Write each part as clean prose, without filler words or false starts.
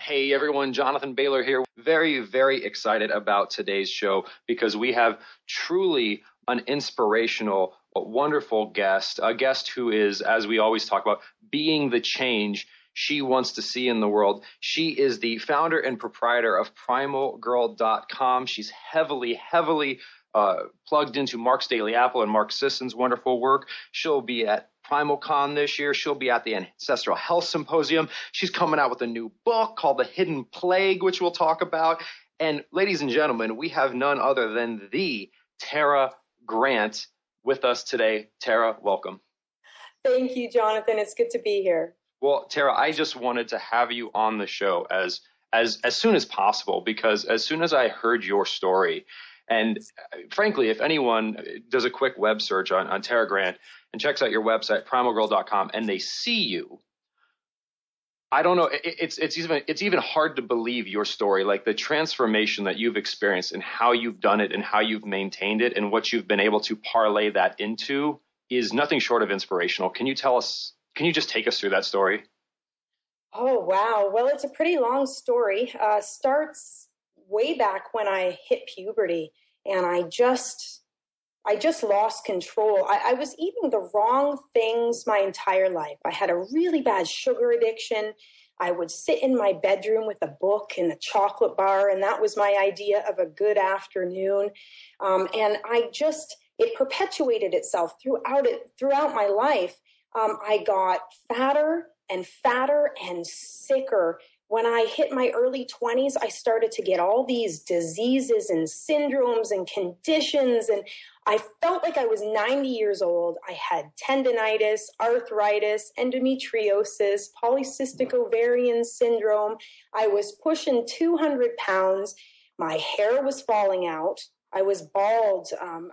Hey everyone, Jonathan Bailor here. Very, very excited about today's show because we have truly an inspirational, wonderful guest, a guest who is, as we always talk about, being the change she wants to see in the world. She is the founder and proprietor of primalgirl.com. She's heavily plugged into Mark's Daily Apple and Mark Sisson's wonderful work. She'll be at PrimalCon this year. She'll be at the Ancestral Health Symposium. She's coming out with a new book called The Hidden Plague, which we'll talk about. And ladies and gentlemen, we have none other than the Tara Grant with us today. Tara, welcome. Thank you, Jonathan. It's good to be here. Well, Tara, I just wanted to have you on the show as soon as possible, because as soon as I heard your story, and frankly, if anyone does a quick web search on Tara Grant and checks out your website, primalgirl.com, and they see you, I don't know, it's even hard to believe your story, like the transformation that you've experienced and how you've done it and how you've maintained it and what you've been able to parlay that into is nothing short of inspirational. Can you just take us through that story? Oh, wow. Well, it's a pretty long story. Starts way back when I hit puberty, and I just lost control. I was eating the wrong things my entire life. I had a really bad sugar addiction. I would sit in my bedroom with a book and a chocolate bar, and that was my idea of a good afternoon. And it perpetuated itself throughout my life. I got fatter and sicker. When I hit my early 20s, I started to get all these diseases and syndromes and conditions, and I felt like I was 90 years old. I had tendinitis, arthritis, endometriosis, polycystic ovarian syndrome. I was pushing 200 pounds. My hair was falling out. I was bald on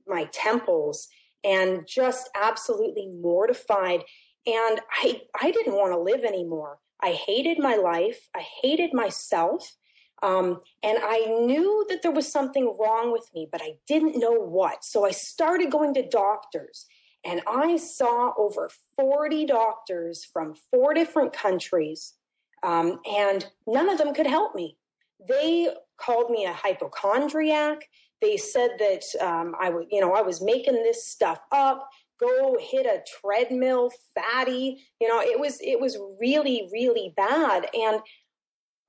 my temples and just absolutely mortified. And I didn't want to live anymore. I hated my life. I hated myself. And I knew that there was something wrong with me, but I didn't know what. So I started going to doctors, and I saw over 40 doctors from 4 different countries, and none of them could help me. They called me a hypochondriac. They said that I was making this stuff up. Go hit a treadmill, fatty. It was really, really bad. And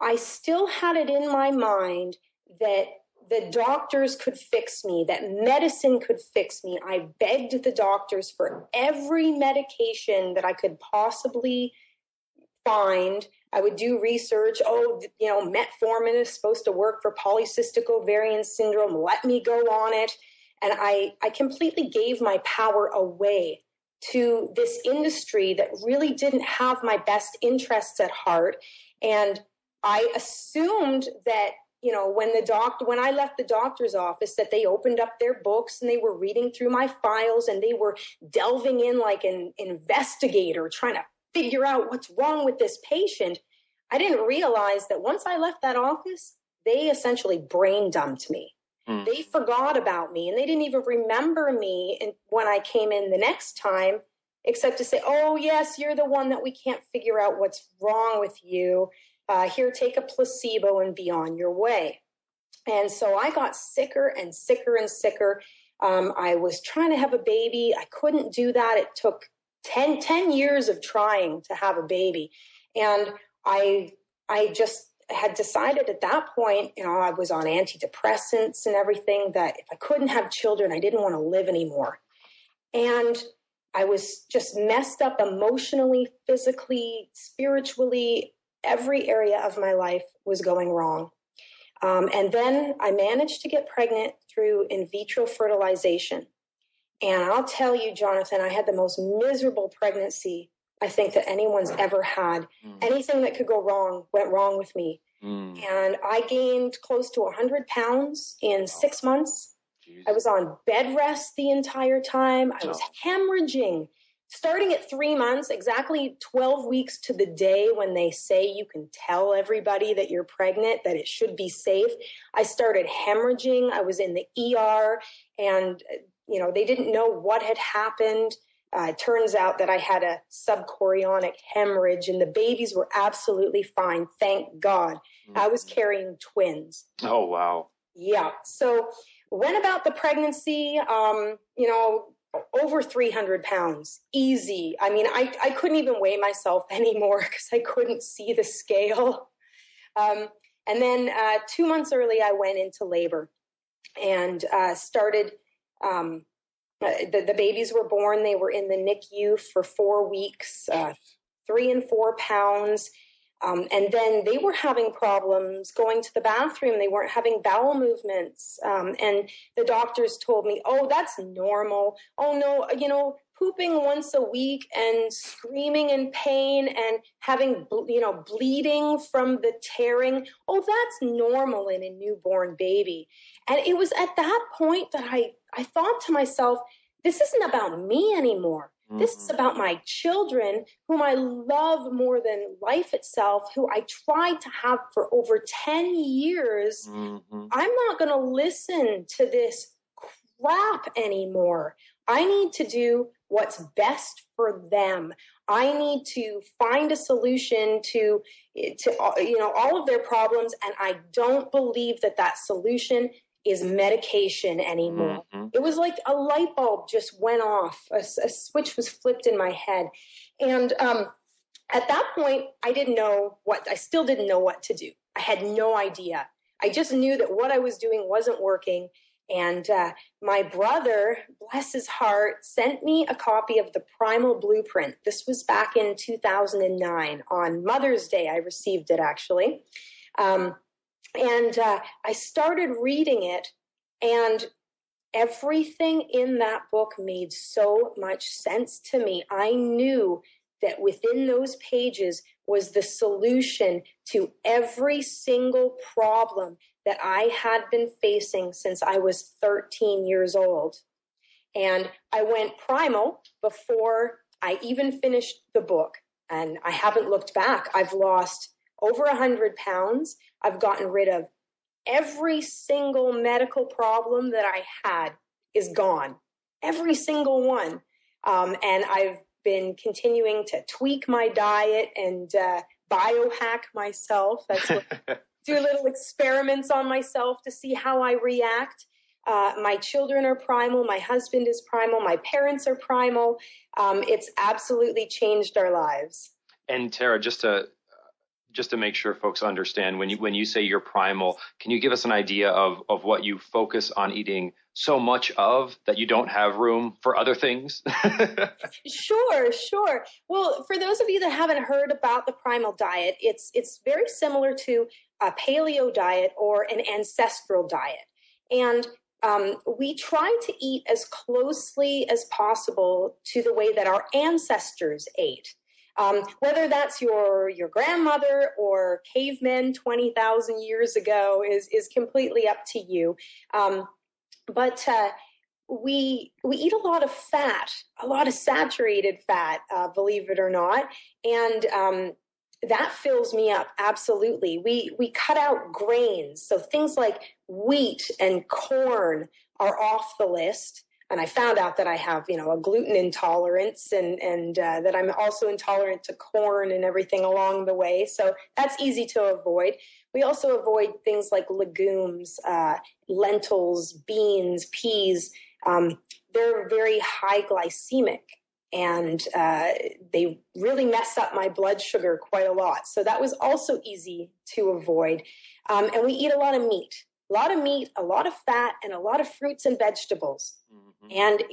I still had it in my mind that the doctors could fix me, that medicine could fix me. I begged the doctors for every medication that I could possibly find. I would do research. Metformin is supposed to work for polycystic ovarian syndrome. Let me go on it. And I completely gave my power away to this industry that really didn't have my best interests at heart. And I assumed that, when I left the doctor's office, that they opened up their books and they were reading through my files and they were delving in like an investigator trying to figure out what's wrong with this patient. I didn't realize that once I left that office, they essentially brain dumped me. They forgot about me, and they didn't even remember me when I came in the next time, except to say, oh, yes, you're the one that we can't figure out what's wrong with you. Here, take a placebo and be on your way. And so I got sicker and sicker and sicker. I was trying to have a baby. I couldn't do that. It took 10 years of trying to have a baby. And I just had decided at that point, I was on antidepressants and everything, that if I couldn't have children, I didn't want to live anymore. And I was just messed up emotionally, physically, spiritually. Every area of my life was going wrong. And then I managed to get pregnant through in vitro fertilization. And I'll tell you, Jonathan, I had the most miserable pregnancy I think that anyone's ever had. Anything that could go wrong went wrong with me. And I gained close to 100 pounds in 6 months. Jeez. I was on bed rest the entire time. I was hemorrhaging. Starting at 3 months, exactly 12 weeks to the day when they say you can tell everybody that you're pregnant, that it should be safe, I started hemorrhaging. I was in the ER, and they didn't know what had happened. It turns out that I had a subchorionic hemorrhage, and the babies were absolutely fine. Thank God. I was carrying twins. Oh, wow. Yeah. So went about the pregnancy, over 300 pounds, easy. I mean, I couldn't even weigh myself anymore because I couldn't see the scale. And then 2 months early, I went into labor and started. The babies were born. They were in the NICU for 4 weeks, 3 and 4 pounds. And then they were having problems going to the bathroom. They weren't having bowel movements. And the doctors told me, oh, that's normal. Oh, no, pooping once a week and screaming in pain and having, bleeding from the tearing. Oh, that's normal in a newborn baby. And it was at that point that I thought to myself, this isn't about me anymore. This is about my children, whom I love more than life itself, who I tried to have for over 10 years. I'm not going to listen to this crap anymore. I need to do what's best for them. I need to find a solution to all of their problems, and I don't believe that solution is medication anymore. It was like a light bulb just went off. A switch was flipped in my head. And at that point, I still didn't know what to do. I had no idea. I just knew that what I was doing wasn't working. And my brother, bless his heart, sent me a copy of the Primal Blueprint. This was back in 2009. On Mother's Day, I received it, actually. And I started reading it, and everything in that book made so much sense to me. I knew that within those pages was the solution to every single problem that I had been facing since I was 13 years old. And I went primal before I even finished the book, and I haven't looked back. I've lost over 100 pounds. I've gotten rid of every single medical problem that I had is gone. Every single one. And I've been continuing to tweak my diet and biohack myself. That's what, do little experiments on myself to see how I react. My children are primal. My husband is primal. My parents are primal. It's absolutely changed our lives. And Tara, just to make sure folks understand, when you say you're primal, can you give us an idea of what you focus on eating so much of that you don't have room for other things? Sure. Well, for those of you that haven't heard about the primal diet, it's very similar to a paleo diet or an ancestral diet. And we try to eat as closely as possible to the way that our ancestors ate. Whether that's your grandmother or cavemen 20,000 years ago is completely up to you. But we eat a lot of fat, a lot of saturated fat, believe it or not. And that fills me up. Absolutely. We cut out grains. So things like wheat and corn are off the list. And I found out that I have, a gluten intolerance and that I'm also intolerant to corn and everything along the way. So that's easy to avoid. We also avoid things like legumes, lentils, beans, peas. They're very high glycemic, and they really mess up my blood sugar quite a lot. So that was also easy to avoid. And we eat a lot of meat. A lot of fat, and a lot of fruits and vegetables. Mm-hmm. And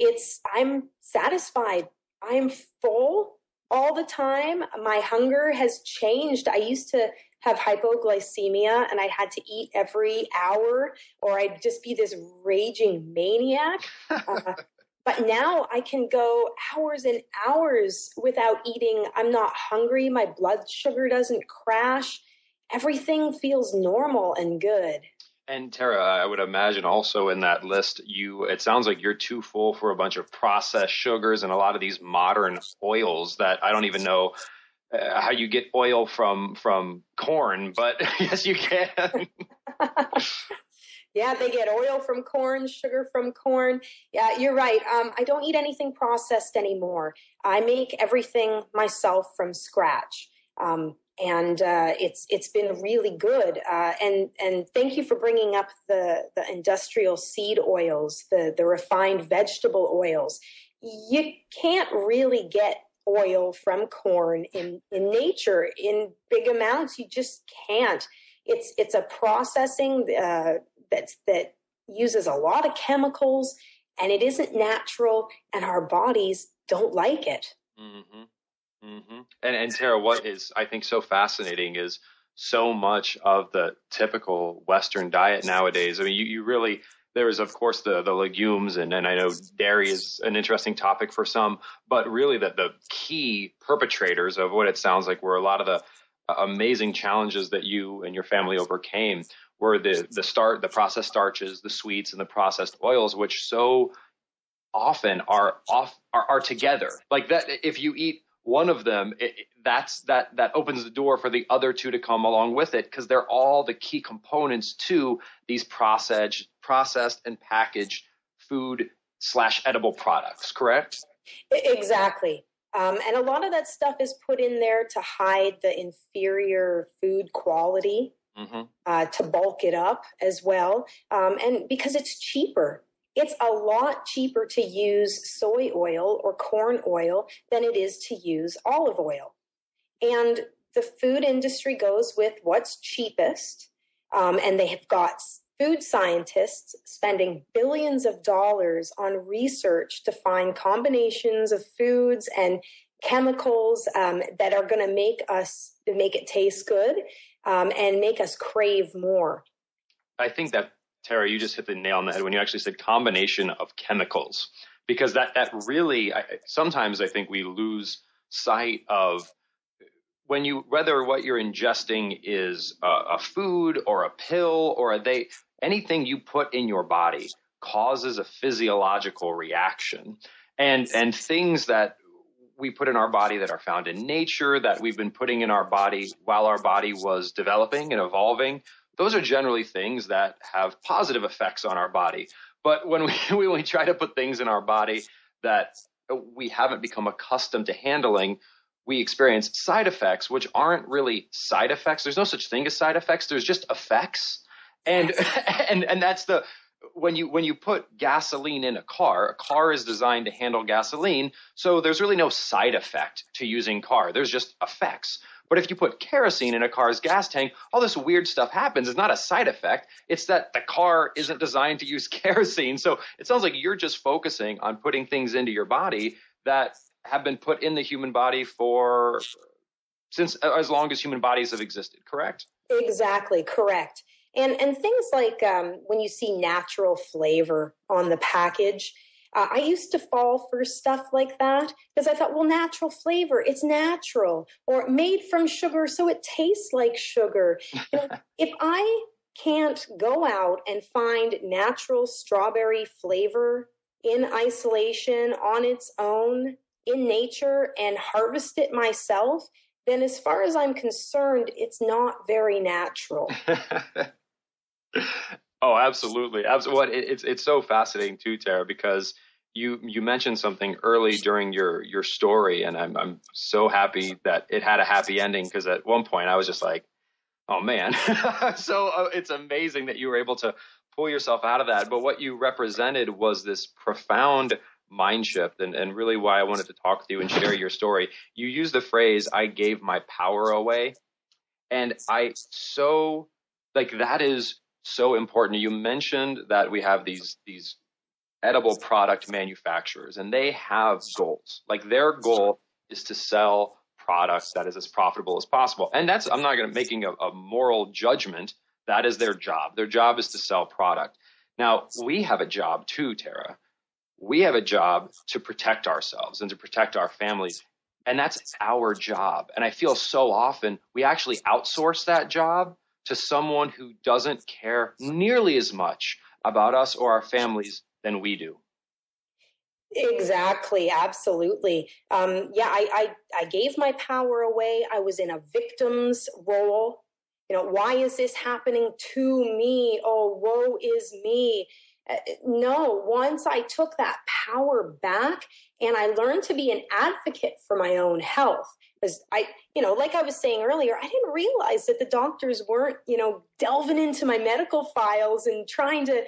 I'm satisfied. I'm full all the time. My hunger has changed. I used to have hypoglycemia, and I had to eat every hour, or I'd just be this raging maniac. But now I can go hours and hours without eating. I'm not hungry. My blood sugar doesn't crash. Everything feels normal and good. And Tara, I would imagine also in that list, it sounds like you're too full for a bunch of processed sugars and a lot of these modern oils that I don't even know how you get oil from corn, but yes, you can. Yeah, they get oil from corn, sugar from corn. Yeah, you're right. I don't eat anything processed anymore. I make everything myself from scratch. And it's been really good. And thank you for bringing up the industrial seed oils, the refined vegetable oils. You can't really get oil from corn in nature in big amounts. You just can't. It's a processing that uses a lot of chemicals, and it isn't natural, and our bodies don't like it. Mm-hmm. Mm-hmm. And Tara, what is I think so fascinating is so much of the typical Western diet nowadays. I mean, you really there is of course the legumes and I know dairy is an interesting topic for some, but really the key perpetrators of what it sounds like were a lot of the amazing challenges that you and your family overcame were the processed starches, the sweets, and the processed oils, which so often are together. Like that, if you eat one of them, that opens the door for the other two to come along with it because they're all the key components to these processed and packaged food / edible products. Correct? Exactly. And a lot of that stuff is put in there to hide the inferior food quality, to bulk it up as well. And because it's cheaper. It's a lot cheaper to use soy oil or corn oil than it is to use olive oil. And the food industry goes with what's cheapest. And they have got food scientists spending billions of dollars on research to find combinations of foods and chemicals that are going to make it taste good and make us crave more. I think that, Tara, you just hit the nail on the head when you actually said combination of chemicals, because that really sometimes I think we lose sight of whether what you're ingesting is a food or a pill or anything you put in your body causes a physiological reaction, and things that we put in our body that are found in nature that we've been putting in our body while our body was developing and evolving. Those are generally things that have positive effects on our body. But when we try to put things in our body that we haven't become accustomed to handling, we experience side effects, which aren't really side effects. There's no such thing as side effects. There's just effects. And that's when you put gasoline in a car is designed to handle gasoline. So there's really no side effect to using car. There's just effects. But if you put kerosene in a car's gas tank, all this weird stuff happens. It's not a side effect. It's that the car isn't designed to use kerosene. So it sounds like you're just focusing on putting things into your body that have been put in the human body since as long as human bodies have existed, correct? Exactly, correct. And things like when you see natural flavor on the package, I used to fall for stuff like that because I thought, well, natural flavor, it's natural, or made from sugar, so it tastes like sugar. If I can't go out and find natural strawberry flavor in isolation on its own in nature and harvest it myself, then as far as I'm concerned, it's not very natural. Oh, absolutely. Absolutely. It's so fascinating too, Tara, because you mentioned something early during your story, and I'm so happy that it had a happy ending, because at one point I was just like, oh man. So it's amazing that you were able to pull yourself out of that. But what you represented was this profound mind shift, and really why I wanted to talk with you and share your story. You used the phrase, I gave my power away. And that is so important. You mentioned that we have these edible product manufacturers, and they have goals. Like their goal is to sell products that is as profitable as possible. And I'm not going to making a moral judgment. That is their job. Their job is to sell product. Now, we have a job too, Tara. We have a job to protect ourselves and to protect our families. And that's our job. And I feel so often we actually outsource that job to someone who doesn't care nearly as much about us or our families than we do. Exactly. Absolutely. I gave my power away. I was in a victim's role. why is this happening to me? Oh, woe is me. No, once I took that power back and I learned to be an advocate for my own health, because like I was saying earlier, I didn't realize that the doctors weren't, delving into my medical files and trying to,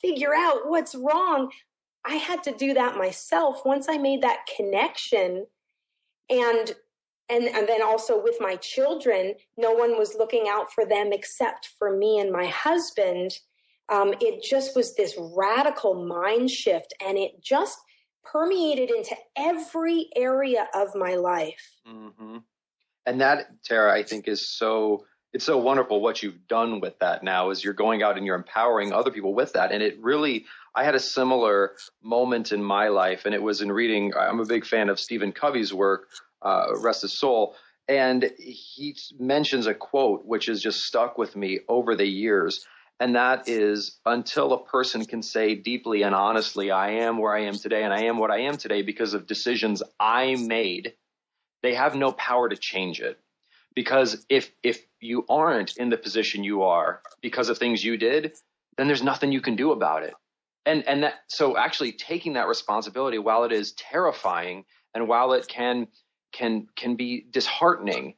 figure out what's wrong. I had to do that myself. Once I made that connection, and then also with my children, no one was looking out for them except for me and my husband. It just was this radical mind shift, and it just permeated into every area of my life. Mm-hmm. And that, Tara, I think it's so wonderful what you've done with that now is you're going out and you're empowering other people with that. And it really, I had a similar moment in my life, and it was in reading, I'm a big fan of Stephen Covey's work, rest his soul. And he mentions a quote which has just stuck with me over the years. And that is, until a person can say deeply and honestly, I am where I am today and I am what I am today because of decisions I made, they have no power to change it. Because if you aren't in the position you are because of things you did, then there's nothing you can do about it. And that, so actually taking that responsibility, while it is terrifying and while it can be disheartening,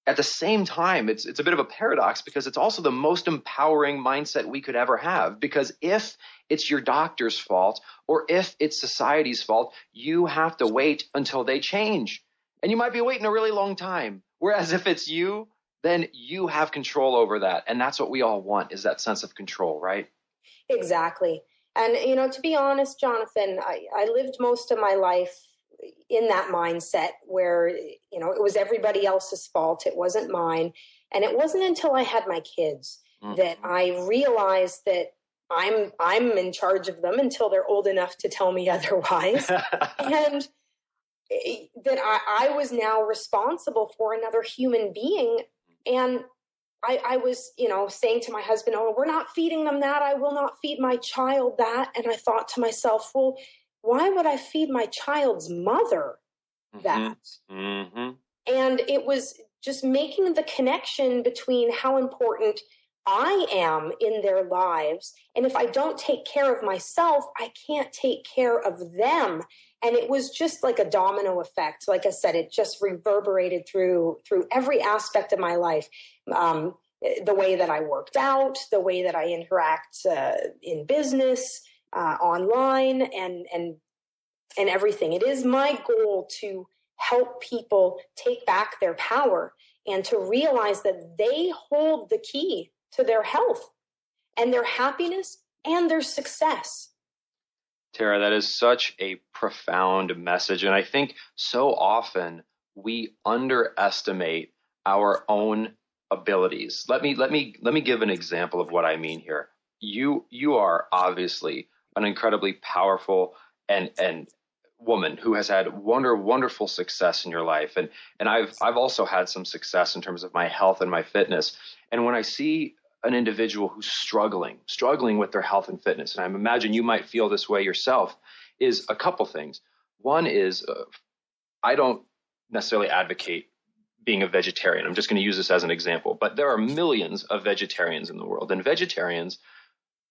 at the same time, it's a bit of a paradox because it's also the most empowering mindset we could ever have. Because if it's your doctor's fault or if it's society's fault, you have to wait until they change. And you might be waiting a really long time. Whereas if it's you, then you have control over that. And that's what we all want, is that sense of control, right? Exactly. And, to be honest, Jonathan, I lived most of my life in that mindset where, it was everybody else's fault. It wasn't mine. And it wasn't until I had my kids that I realized that I'm in charge of them until they're old enough to tell me otherwise. And that I was now responsible for another human being. And I was, saying to my husband, oh, we're not feeding them that. I will not feed my child that. And I thought to myself, well, why would I feed my child's mother that? Mm-hmm. And it was just making the connection between how important I am in their lives. And if I don't take care of myself, I can't take care of them. And it was just like a domino effect. Like I said, it just reverberated through every aspect of my life. The way that I worked out, the way that I interact in business, online, and everything. It is my goal to help people take back their power and to realize that they hold the key to their health and their happiness and their success. Tara, that is such a profound message. And I think so often we underestimate our own abilities. Let me give an example of what I mean here. You are obviously an incredibly powerful and woman who has had wonderful success in your life. And I've also had some success in terms of my health and my fitness. And when I see an individual who's struggling with their health and fitness, and I imagine you might feel this way yourself, is a couple things. One is I don't necessarily advocate being a vegetarian. I'm just going to use this as an example, but there are millions of vegetarians in the world, and vegetarians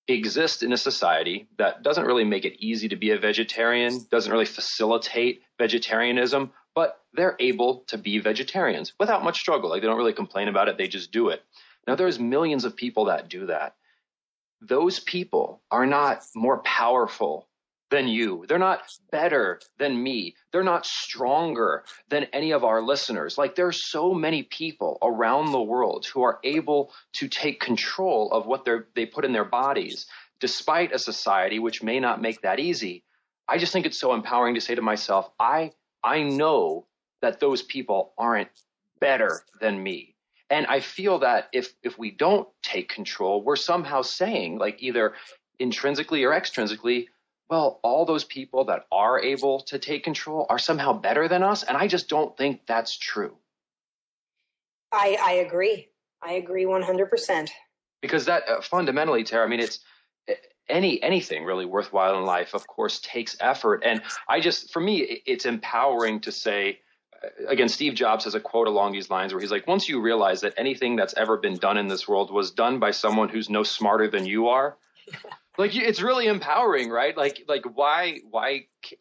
exist in a society that doesn't really make it easy to be a vegetarian, doesn't really facilitate vegetarianism, but they're able to be vegetarians without much struggle. Like, they don't really complain about it. They just do it. Now, there's millions of people that do that. Those people are not more powerful than you. They're not better than me. They're not stronger than any of our listeners. Like, there's so many people around the world who are able to take control of what they put in their bodies, despite a society which may not make that easy. I just think it's so empowering to say to myself, I know that those people aren't better than me. And I feel that if we don't take control, we're somehow saying, like, either intrinsically or extrinsically, well, all those people that are able to take control are somehow better than us. And I just don't think that's true. I agree. I agree 100%. Because that fundamentally, Tara, I mean, it's anything really worthwhile in life, of course, takes effort. And for me, it's empowering to say, again, Steve Jobs has a quote along these lines where he's like, once you realize that anything that's ever been done in this world was done by someone who's no smarter than you are, like it's really empowering, right? Like why,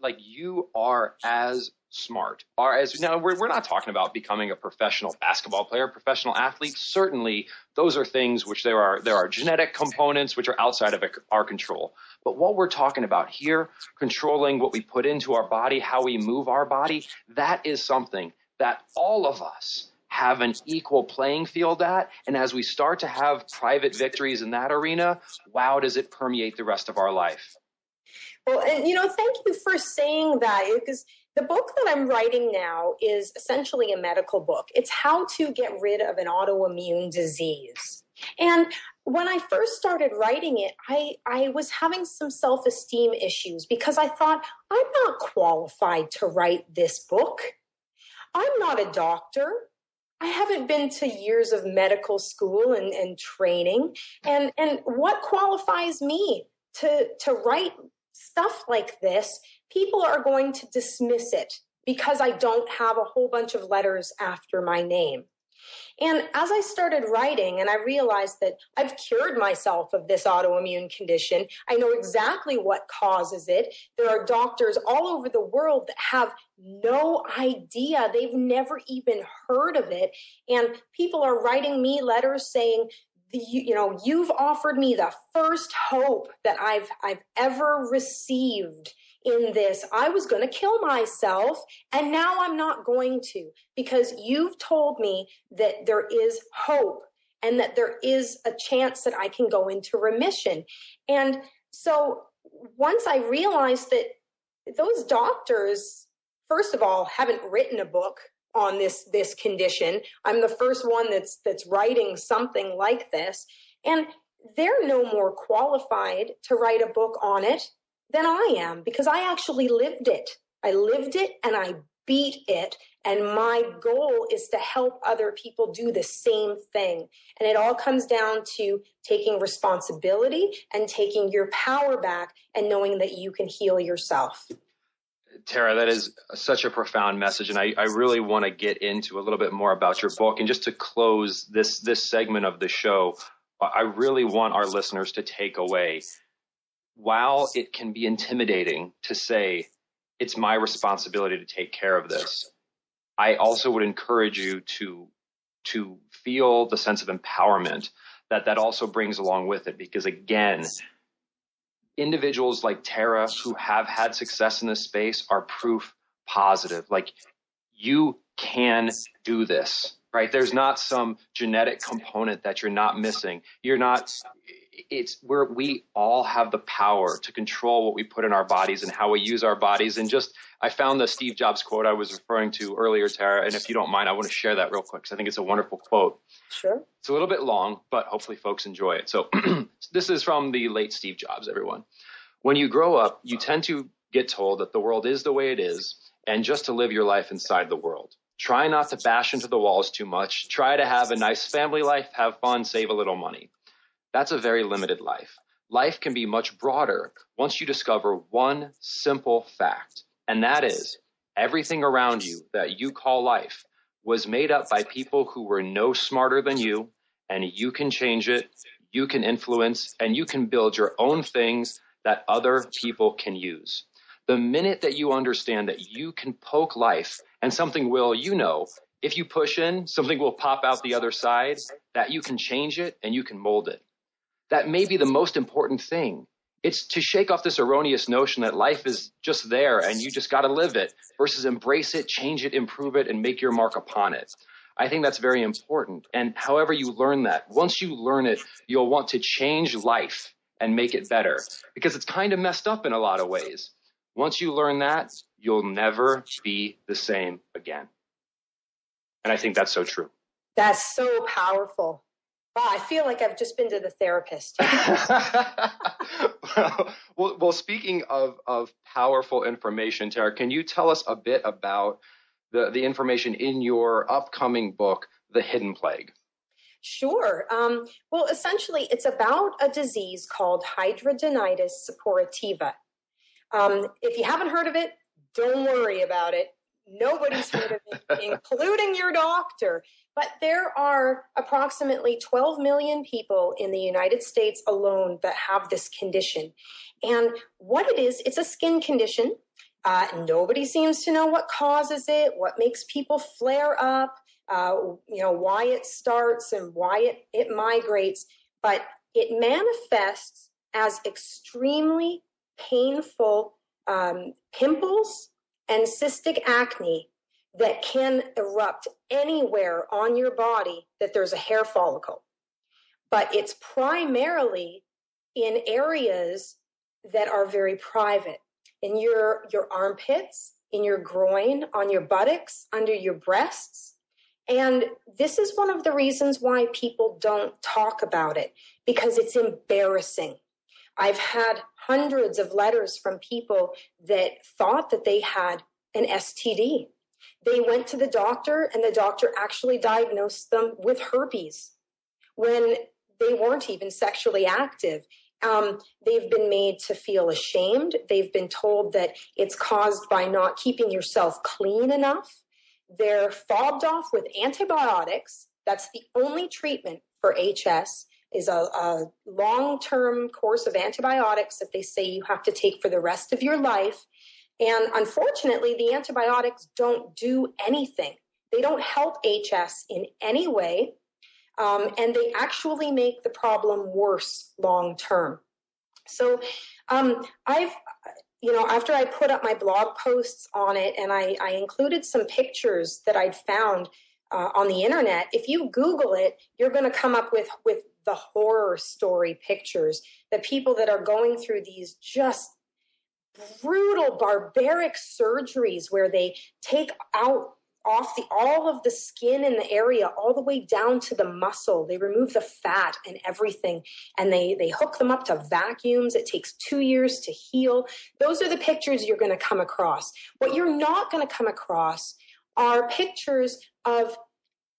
like you are as smart, are as, now we're not talking about becoming a professional basketball player, professional athlete. Certainly those are things which there are genetic components which are outside of our control. But what we're talking about here, controlling what we put into our body, how we move our body, that is something that all of us have an equal playing field at. And as we start to have private victories in that arena, wow, does it permeate the rest of our life. Well, and thank you for saying that, because the book that I'm writing now is essentially a medical book. It's how to get rid of an autoimmune disease. And when I first started writing it, I was having some self-esteem issues because I thought, I'm not qualified to write this book. I'm not a doctor. I haven't been to years of medical school and training. And what qualifies me to write stuff like this? People are going to dismiss it because I don't have a whole bunch of letters after my name. And as I started writing and I realized that I've cured myself of this autoimmune condition, I know exactly what causes it. There are doctors all over the world that have no idea. They've never even heard of it. And people are writing me letters saying, you've offered me the first hope that I've ever received in this. I was going to kill myself, and now I'm not going to, because you've told me that there is hope and that there is a chance that I can go into remission. And so once I realized that those doctors, first of all, haven't written a book on this condition. I'm the first one that's writing something like this, and they're no more qualified to write a book on it than I am, because I actually lived it. I lived it and I beat it. And my goal is to help other people do the same thing. And it all comes down to taking responsibility and taking your power back and knowing that you can heal yourself. Tara, that is such a profound message. And I really want to get into a little bit more about your book. And just to close this segment of the show, I really want our listeners to take away, while it can be intimidating to say, it's my responsibility to take care of this, I also would encourage you to feel the sense of empowerment that also brings along with it. Because again, individuals like Tara who have had success in this space are proof positive. Like, you can do this, right? There's not some genetic component that you're not missing. It's where we all have the power to control what we put in our bodies and how we use our bodies. And I found the Steve Jobs quote I was referring to earlier, Tara. And if you don't mind, I want to share that real quick because I think it's a wonderful quote. Sure. It's a little bit long, but hopefully folks enjoy it. So this is from the late Steve Jobs, everyone. When you grow up, you tend to get told that the world is the way it is and just to live your life inside the world. Try not to bash into the walls too much. Try to have a nice family life, have fun, save a little money. That's a very limited life. Life can be much broader once you discover one simple fact, and that is everything around you that you call life was made up by people who were no smarter than you, and you can change it, you can influence, and you can build your own things that other people can use. The minute that you understand that you can poke life and something will, if you push in, something will pop out the other side, that you can change it and you can mold it. That may be the most important thing. It's to shake off this erroneous notion that life is just there and you just got to live it versus embrace it, change it, improve it, and make your mark upon it. I think that's very important. And however you learn that, once you learn it, you'll want to change life and make it better because it's kind of messed up in a lot of ways. Once you learn that, you'll never be the same again. And I think that's so true. That's so powerful. Wow, I feel like I've just been to the therapist. well, speaking of powerful information, Tara, can you tell us a bit about the information in your upcoming book, The Hidden Plague? Sure. Well, essentially, it's about a disease called hidradenitis suppurativa. If you haven't heard of it, don't worry about it. Nobody's heard of it, including your doctor. But there are approximately 12 million people in the United States alone that have this condition. And what it is, it's a skin condition. Nobody seems to know what causes it, what makes people flare up, why it starts and why it migrates. But it manifests as extremely painful pimples and cystic acne that can erupt anywhere on your body that there's a hair follicle. But it's primarily in areas that are very private, in your armpits, in your groin, on your buttocks, under your breasts. And this is one of the reasons why people don't talk about it, because it's embarrassing. I've had hundreds of letters from people that thought that they had an STD. They went to the doctor, and the doctor actually diagnosed them with herpes when they weren't even sexually active. They've been made to feel ashamed. They've been told that it's caused by not keeping yourself clean enough. They're fobbed off with antibiotics. That's the only treatment for HS, is a long-term course of antibiotics that they say you have to take for the rest of your life. And unfortunately, the antibiotics don't do anything. They don't help HS in any way. And they actually make the problem worse long-term. So after I put up my blog posts on it, and I included some pictures that I'd found on the internet, if you Google it, you're going to come up with the horror story pictures, the people that are going through these just brutal, barbaric surgeries where they take off all of the skin in the area all the way down to the muscle. They remove the fat and everything, and they hook them up to vacuums. It takes 2 years to heal. Those are the pictures you're going to come across. What you're not going to come across are pictures of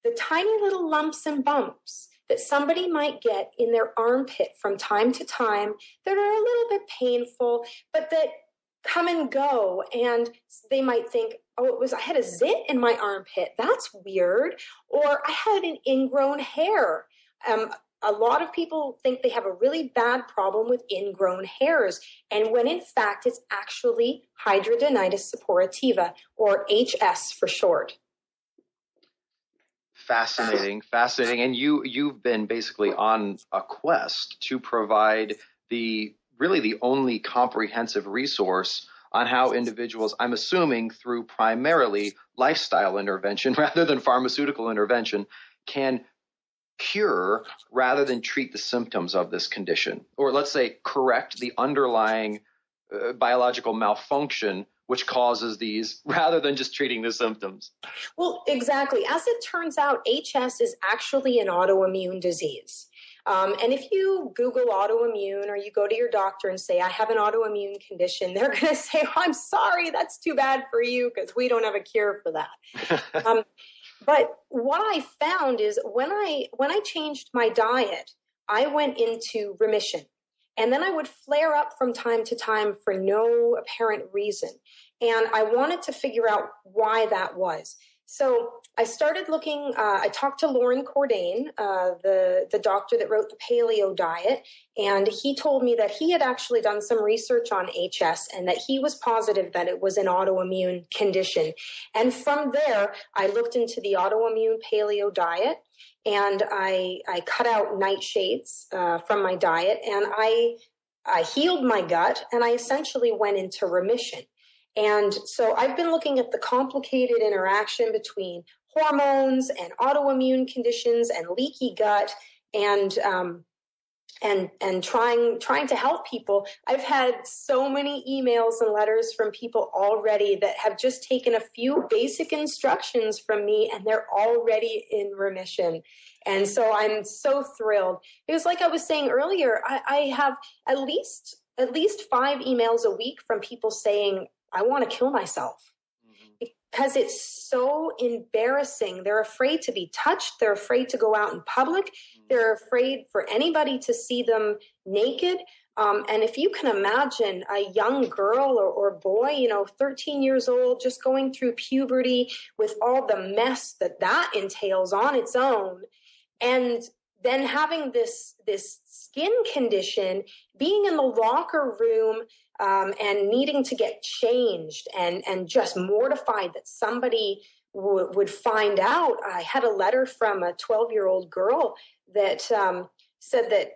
the tiny little lumps and bumps that somebody might get in their armpit from time to time that are a little bit painful, but that come and go. And they might think, I had a zit in my armpit. That's weird. Or I had an ingrown hair. A lot of people think they have a really bad problem with ingrown hairs. And when in fact, it's actually hidradenitis suppurativa, or HS for short. Fascinating. And you've been basically on a quest to provide the only comprehensive resource on how individuals, I'm assuming through primarily lifestyle intervention rather than pharmaceutical intervention, can cure rather than treat the symptoms of this condition, or let's say correct the underlying biological malfunction which causes these, rather than just treating the symptoms. Well, exactly. As it turns out, HS is actually an autoimmune disease. And if you Google autoimmune, or you go to your doctor and say, I have an autoimmune condition, they're going to say, oh, I'm sorry, that's too bad for you, because we don't have a cure for that. But what I found is when I changed my diet, I went into remission. And then I would flare up from time to time for no apparent reason. And I wanted to figure out why that was. So I started looking, I talked to Lauren Cordain, the doctor that wrote the paleo diet, and he told me that he had actually done some research on HS and that he was positive that it was an autoimmune condition. And from there, I looked into the autoimmune paleo diet, and I cut out nightshades from my diet, and I healed my gut, and I essentially went into remission. And so I've been looking at the complicated interaction between hormones and autoimmune conditions and leaky gut, and trying to help people. I've had so many emails and letters from people already that have just taken a few basic instructions from me, and they're already in remission. And so I'm so thrilled. It was like I was saying earlier, I have at least 5 emails a week from people saying, I want to kill myself. Mm-hmm. because it's so embarrassing. They're afraid to be touched. They're afraid to go out in public. They're afraid for anybody to see them naked. And if you can imagine a young girl or boy, 13 years old, just going through puberty with all the mess that entails on its own, and then having this skin condition, being in the locker room and needing to get changed and just mortified that somebody would find out. I had a letter from a 12-year-old girl that said that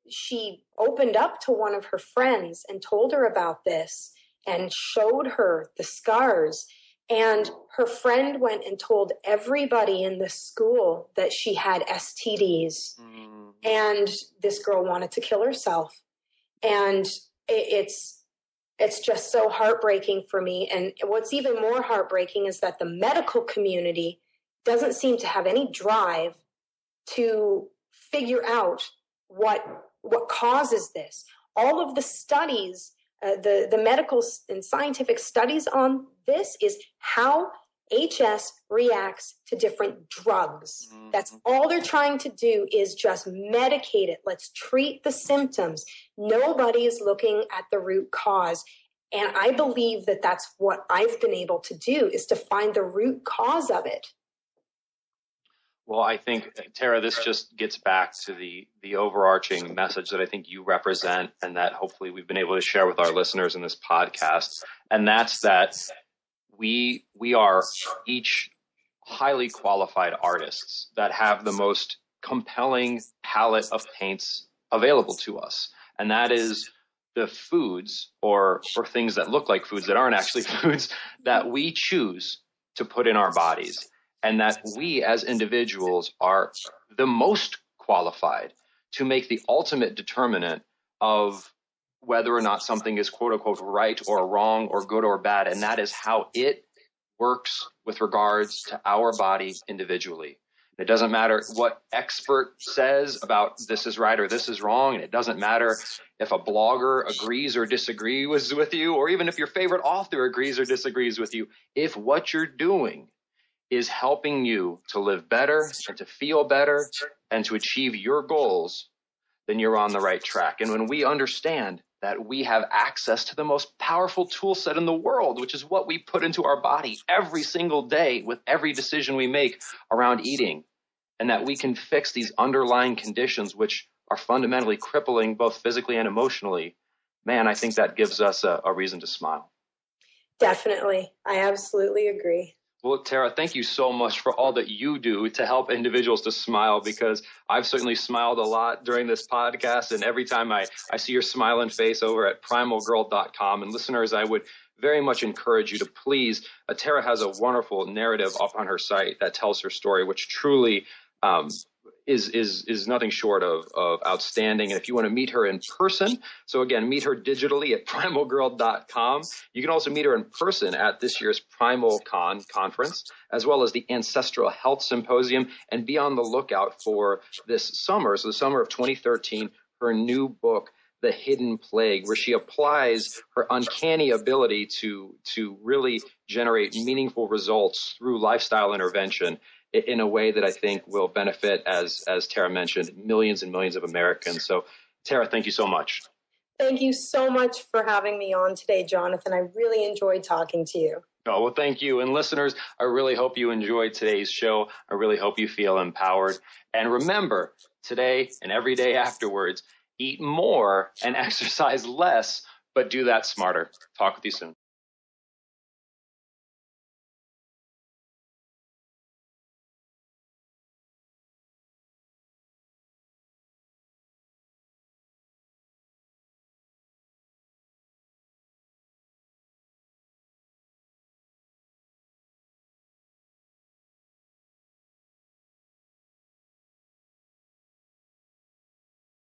she opened up to one of her friends and told her about this and showed her the scars. And her friend went and told everybody in the school that she had STDs. Mm-hmm. And this girl wanted to kill herself. And it's just so heartbreaking for me. And what's even more heartbreaking is that the medical community doesn't seem to have any drive to figure out what causes this. All of the studies, the medical and scientific studies on this is how HS reacts to different drugs. Mm-hmm. That's all they're trying to do is just medicate it. Let's treat the symptoms. Nobody is looking at the root cause. And I believe that that's what I've been able to do, is to find the root cause of it. Well, I think, Tara, this just gets back to the overarching message that I think you represent and that hopefully we've been able to share with our listeners in this podcast. And that's that we are each highly qualified artists that have the most compelling palette of paints available to us. And that is the foods or things that look like foods that aren't actually foods that we choose to put in our bodies. And that we as individuals are the most qualified to make the ultimate determinant of whether or not something is quote unquote right or wrong or good or bad. And that is how it works with regards to our body individually. It doesn't matter what expert says about this is right or this is wrong. And it doesn't matter if a blogger agrees or disagrees with you, or even if your favorite author agrees or disagrees with you. If what you're doing is helping you to live better and to feel better and to achieve your goals, then you're on the right track. And when we understand that we have access to the most powerful tool set in the world, which is what we put into our body every single day with every decision we make around eating, and that we can fix these underlying conditions which are fundamentally crippling both physically and emotionally, man, I think that gives us a reason to smile. Definitely. I absolutely agree. Well, Tara, thank you so much for all that you do to help individuals to smile, because I've certainly smiled a lot during this podcast. And every time I see your smiling face over at primalgirl.com. And listeners, I would very much encourage you to please, Tara has a wonderful narrative up on her site that tells her story, which truly is nothing short of outstanding. And if you want to meet her in person, so again, meet her digitally at primalgirl.com. You can also meet her in person at this year's Primal conference, as well as the Ancestral Health Symposium, and be on the lookout for this summer, so the summer of 2013, her new book, The Hidden Plague, where she applies her uncanny ability to really generate meaningful results through lifestyle intervention in a way that I think will benefit, as Tara mentioned, millions and millions of Americans. So, Tara, thank you so much. Thank you so much for having me on today, Jonathan. I really enjoyed talking to you. Oh, well, thank you. And listeners, I really hope you enjoyed today's show. I really hope you feel empowered. And remember, today and every day afterwards, eat more and exercise less, but do that smarter. Talk with you soon.